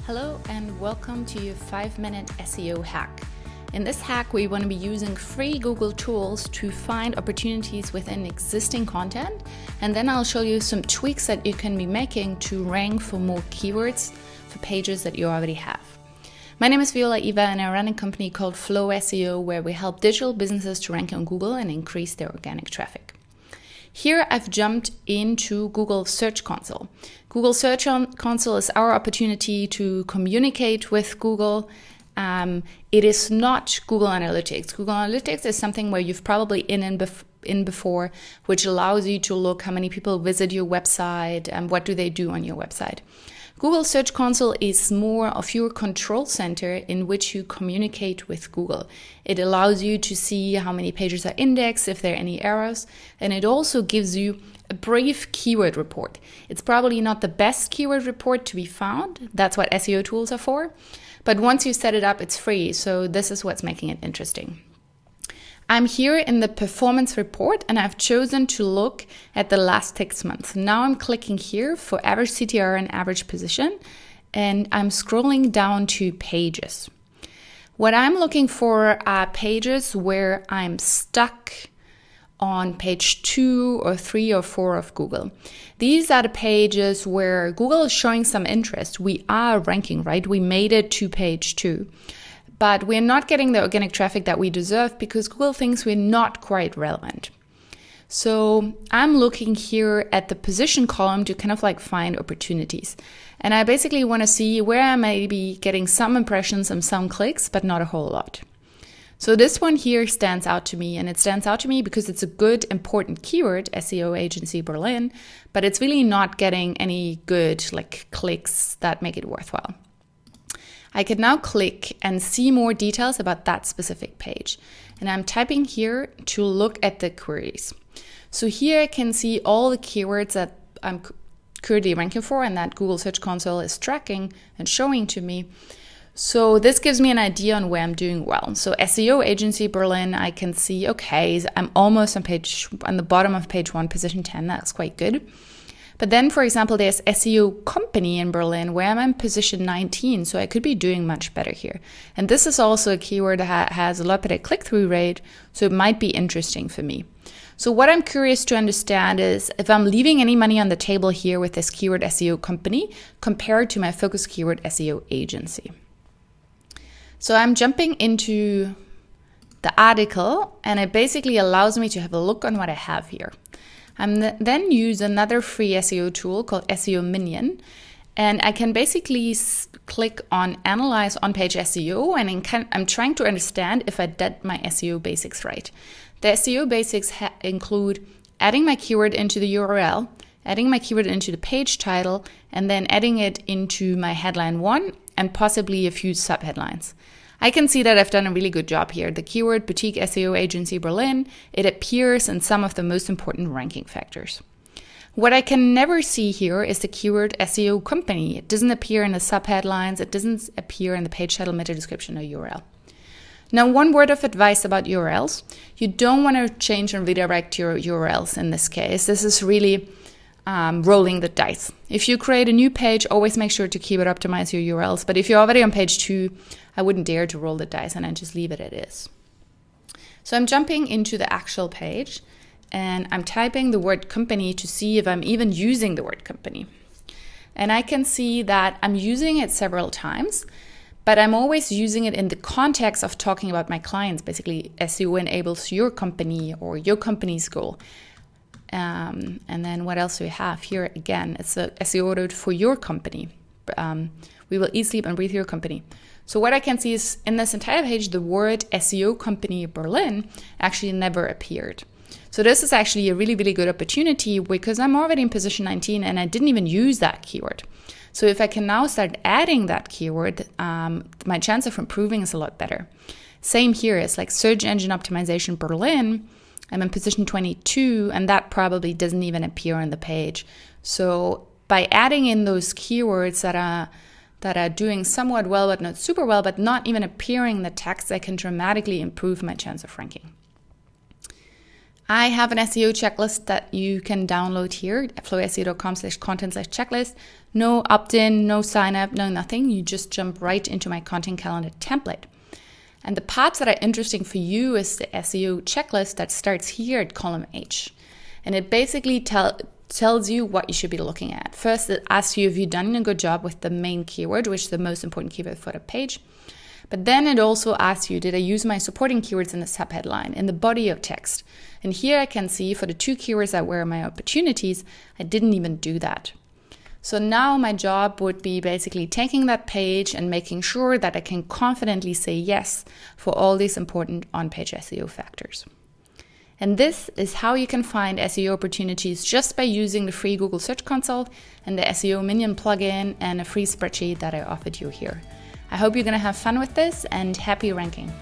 Hello and welcome to your 5-minute SEO hack. In this hack, we want to be using free Google tools to find opportunities within existing content, and then I'll show you some tweaks that you can be making to rank for more keywords for pages that you already have. My name is Viola Eva and I run a company called Flow-SEO where we help digital businesses to rank on Google and increase their organic traffic. Here I've jumped into Google Search Console. Google Search Console is our opportunity to communicate with Google. It is not Google Analytics. Google Analytics is something where you've probably in before, which allows you to look how many people visit your website and what do they do on your website. Google Search Console is more of your control center in which you communicate with Google. It allows you to see how many pages are indexed, if there are any errors, and it also gives you a brief keyword report. It's probably not the best keyword report to be found. That's what SEO tools are for. But once you set it up, it's free. So this is what's making it interesting. I'm here in the performance report and I've chosen to look at the last 6 months. Now I'm clicking here for average CTR and average position, and I'm scrolling down to pages. What I'm looking for are pages where I'm stuck on page 2 or 3 or 4 of Google. These are the pages where Google is showing some interest. We are ranking, right? We made it to page 2. But we're not getting the organic traffic that we deserve because Google thinks we're not quite relevant. So I'm looking here at the position column to kind of like find opportunities. And I basically want to see where I may be getting some impressions and some clicks, but not a whole lot. So this one here stands out to me, and it stands out to me because it's a good, important keyword, SEO agency Berlin, but it's really not getting any good like clicks that make it worthwhile. I can now click and see more details about that specific page. And I'm typing here to look at the queries. So here I can see all the keywords that I'm currently ranking for and that Google Search Console is tracking and showing to me. So this gives me an idea on where I'm doing well. So SEO agency Berlin, I can see, okay, I'm almost on the bottom of page 1, position 10. That's quite good. But then, for example, there's SEO company in Berlin where I'm in position 19, so I could be doing much better here. And this is also a keyword that has a lot better click-through rate, so it might be interesting for me. So what I'm curious to understand is if I'm leaving any money on the table here with this keyword SEO company compared to my focus keyword SEO agency. So I'm jumping into the article, and it basically allows me to have a look on what I have here. Then use another free SEO tool called SEO Minion, and I can basically click on Analyze on-page SEO, and I'm trying to understand if I did my SEO basics right. The SEO basics include adding my keyword into the URL, adding my keyword into the page title, and then adding it into my headline 1 and possibly a few subheadlines. I can see that I've done a really good job here. The keyword Boutique SEO Agency Berlin, it appears in some of the most important ranking factors. What I can never see here is the keyword SEO company. It doesn't appear in the subheadlines. It doesn't appear in the page title, meta description, or URL. Now, one word of advice about URLs. You don't want to change and redirect your URLs in this case. This is really rolling the dice. If you create a new page, always make sure to keyword optimize your URLs. But if you're already on page 2, I wouldn't dare to roll the dice and I just leave it as it is. So I'm jumping into the actual page and I'm typing the word company to see if I'm even using the word company. And I can see that I'm using it several times, but I'm always using it in the context of talking about my clients. Basically, SEO enables your company or your company's goal. And then what else do we have here? Again, it's a SEO ordered for your company. We will eat, sleep, and breathe your company. So what I can see is in this entire page, the word SEO company Berlin actually never appeared. So this is actually a really, really good opportunity because I'm already in position 19 and I didn't even use that keyword. So if I can now start adding that keyword, my chance of improving is a lot better. Same here, it's like search engine optimization Berlin. I'm in position 22 and that probably doesn't even appear on the page. So by adding in those keywords that are doing somewhat well, but not super well, but not even appearing in the text, I can dramatically improve my chance of ranking. I have an SEO checklist that you can download here at flowseo.com/content/checklist. No opt-in, no sign up, no nothing. You just jump right into my content calendar template. And the parts that are interesting for you is the SEO checklist that starts here at column H. And it basically tells you what you should be looking at. First, it asks you if you've done a good job with the main keyword, which is the most important keyword for the page. But then it also asks you, did I use my supporting keywords in the subheadline, in the body of text? And here I can see for the 2 keywords that were my opportunities, I didn't even do that. So now my job would be basically taking that page and making sure that I can confidently say yes for all these important on-page SEO factors. And this is how you can find SEO opportunities just by using the free Google Search Console and the SEO Minion plugin and a free spreadsheet that I offered you here. I hope you're going to have fun with this and happy ranking.